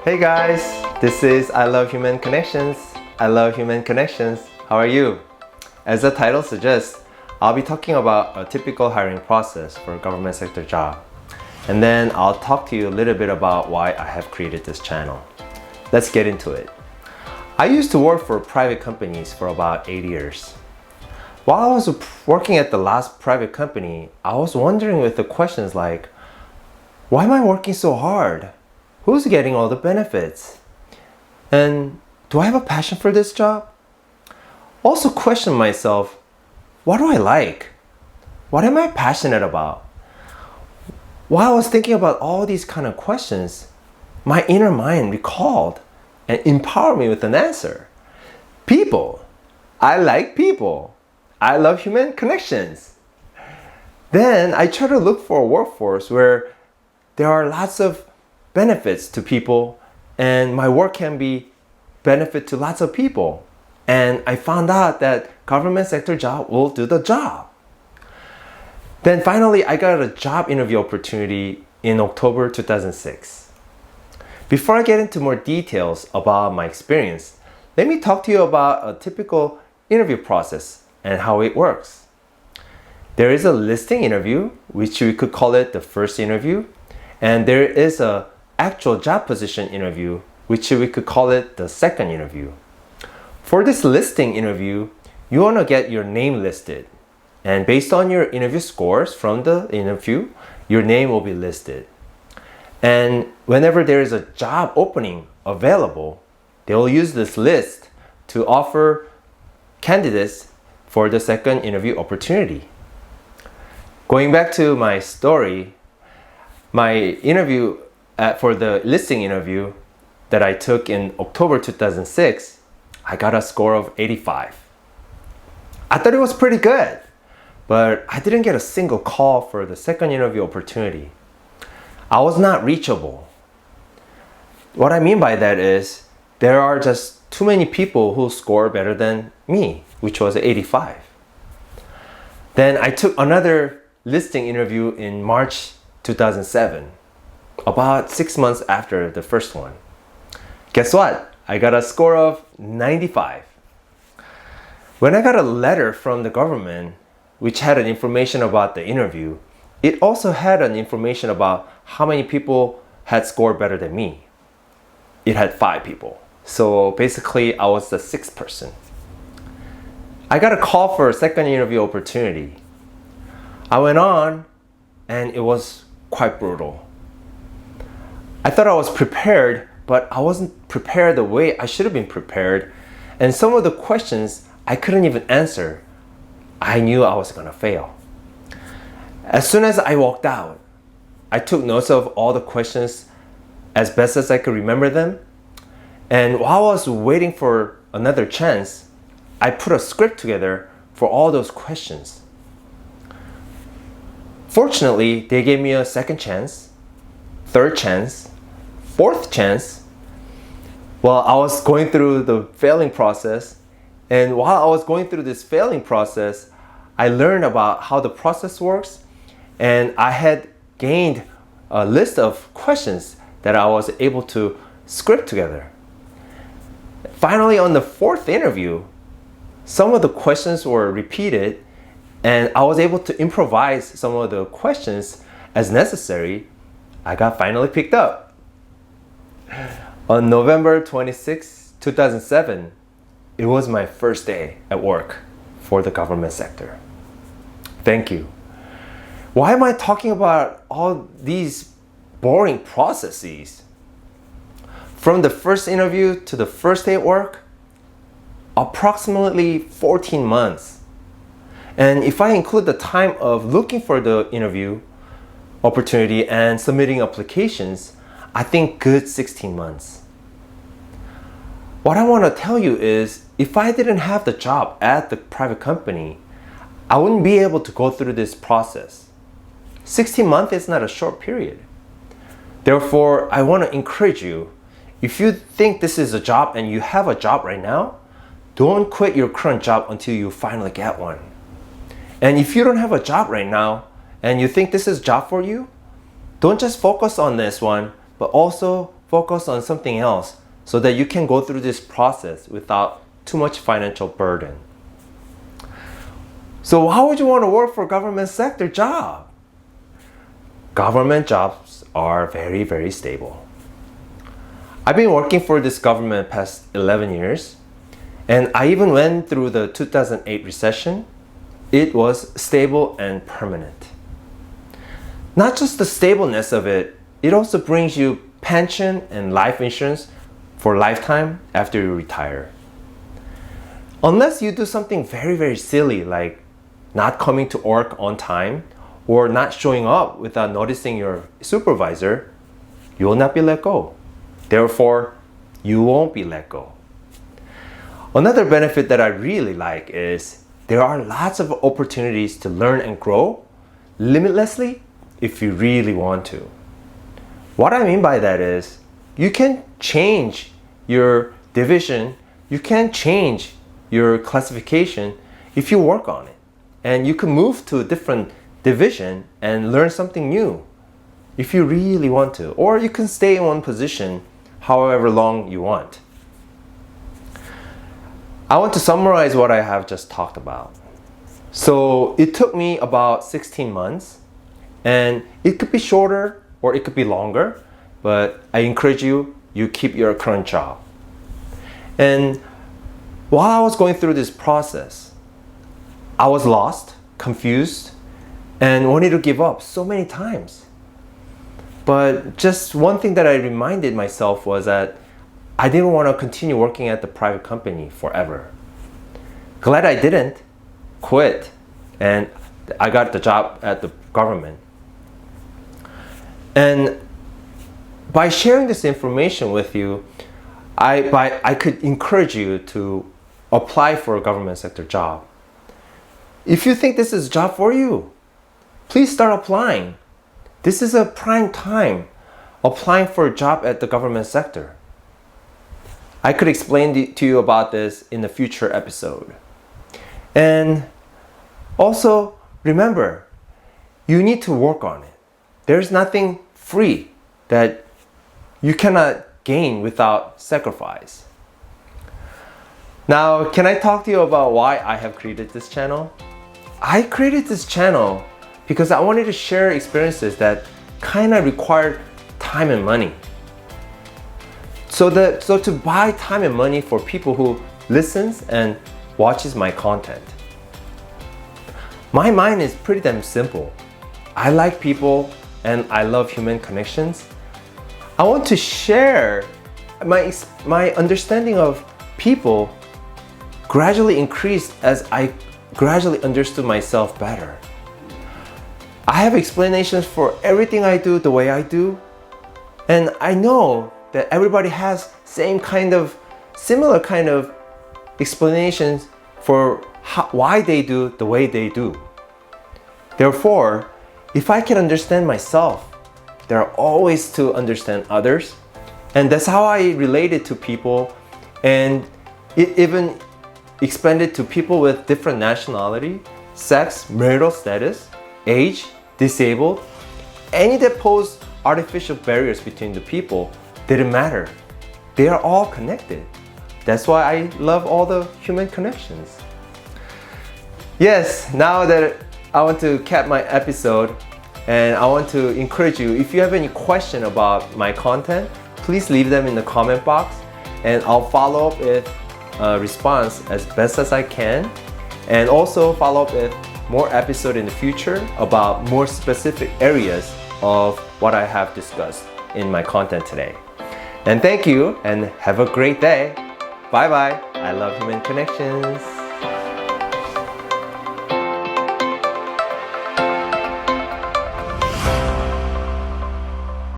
Hey guys, this is I Love Human Connections. I love human connections. How are you? As the title suggests, I'll be talking about a typical hiring process for a government sector job. And then I'll talk to you a little bit about why I have created this channel. Let's get into it. I used to work for private companies for about 8 years. While I was working at the last private company, I was wondering with the questions like, why am I working so hard? Who's getting all the benefits? And do I have a passion for this job? Also question myself, what do I like? What am I passionate about? While I was thinking about all these kind of questions, my inner mind recalled and empowered me with an answer. People. I like people. I love human connections. Then I tried to look for a workforce where there are lots of benefits to people and my work can be benefit to lots of people. And I found out that government sector job will do the job. Then finally, I got a job interview opportunity in October 2006. Before I get into more details about my experience, let me talk to you about a typical interview process and how it works. There is a listing interview, which we could call it the first interview, and there is a actual job position interview, which we could call it the second interview. For this listing interview, you want to get your name listed. And based on your interview scores from the interview, your name will be listed. And whenever there is a job opening available, they will use this list to offer candidates for the second interview opportunity. Going back to my story, my interview for the listing interview that I took in October 2006, I got a score of 85. I thought it was pretty good, but I didn't get a single call for the second interview opportunity. I was not reachable. What I mean by that is there are just too many people who score better than me, which was 85. Then I took another listing interview in March 2007. About 6 months after the first one. Guess what? I got a score of 95. When I got a letter from the government, which had an information about the interview, it also had an information about how many people had scored better than me. It had 5 people. So basically, I was the 6th person. I got a call for a second interview opportunity. I went on, and it was quite brutal. I thought I was prepared, but I wasn't prepared the way I should have been prepared. And some of the questions I couldn't even answer. I knew I was going to fail. As soon as I walked out, I took notes of all the questions as best as I could remember them. And while I was waiting for another chance, I put a script together for all those questions. Fortunately, they gave me a second chance, third chance, fourth chance. Well, I was going through the failing process, and while I was going through this failing process, I learned about how the process works, and I had gained a list of questions that I was able to script together. Finally, on the fourth interview, some of the questions were repeated, and I was able to improvise some of the questions as necessary. I got finally picked up. On November 26, 2007, it was my first day at work for the government sector. Thank you. Why am I talking about all these boring processes? From the first interview to the first day at work, approximately 14 months. And if I include the time of looking for the interview opportunity and submitting applications, I think good 16 months. What I want to tell you is, if I didn't have the job at the private company, I wouldn't be able to go through this process. 16 months is not a short period. Therefore, I want to encourage you, if you think this is a job and you have a job right now, don't quit your current job until you finally get one. And if you don't have a job right now and you think this is a job for you, don't just focus on this one, but also focus on something else so that you can go through this process without too much financial burden. So why would you want to work for a government sector job? Government jobs are very, very stable. I've been working for this government past 11 years, and I even went through the 2008 recession. It was stable and permanent. Not just the stableness of it, it also brings you pension and life insurance for lifetime after you retire. Unless you do something very, very silly like not coming to work on time or not showing up without noticing your supervisor, you will not be let go. Therefore, you won't be let go. Another benefit that I really like is there are lots of opportunities to learn and grow limitlessly if you really want to. What I mean by that is you can change your division, you can change your classification if you work on it. And you can move to a different division and learn something new if you really want to. Or you can stay in one position however long you want. I want to summarize what I have just talked about. So it took me about 16 months, and it could be shorter or it could be longer, but I encourage you keep your current job. And while I was going through this process, I was lost, confused, and wanted to give up so many times. But just one thing that I reminded myself was that I didn't want to continue working at the private company forever. Glad I didn't quit, and I got the job at the government. And by sharing this information with you, I could encourage you to apply for a government sector job. If you think this is a job for you, please start applying. This is a prime time applying for a job at the government sector. I could explain to you about this in a future episode. And also, remember, you need to work on it. There's nothing free that you cannot gain without sacrifice. Now, can I talk to you about why I have created this channel? I created this channel because I wanted to share experiences that kind of required time and money. So to buy time and money for people who listens and watches my content. My mind is pretty damn simple. I like people and I love human connections. I want to share my understanding of people gradually increased as I gradually understood myself better. I have explanations for everything I do the way I do, and I know that everybody has similar kind of explanations for why they do the way they do. Therefore, if I can understand myself, there are always to understand others, and that's how I related to people, and it even expanded to people with different nationality, sex, marital status, age, disabled. Any that pose artificial barriers between the people didn't matter. They are all connected. That's why I love all the human connections. Yes, now that I want to cap my episode, and I want to encourage you, if you have any question about my content, please leave them in the comment box, and I'll follow up with a response as best as I can, and also follow up with more episodes in the future about more specific areas of what I have discussed in my content today. And thank you, and have a great day. Bye bye. I love human connections.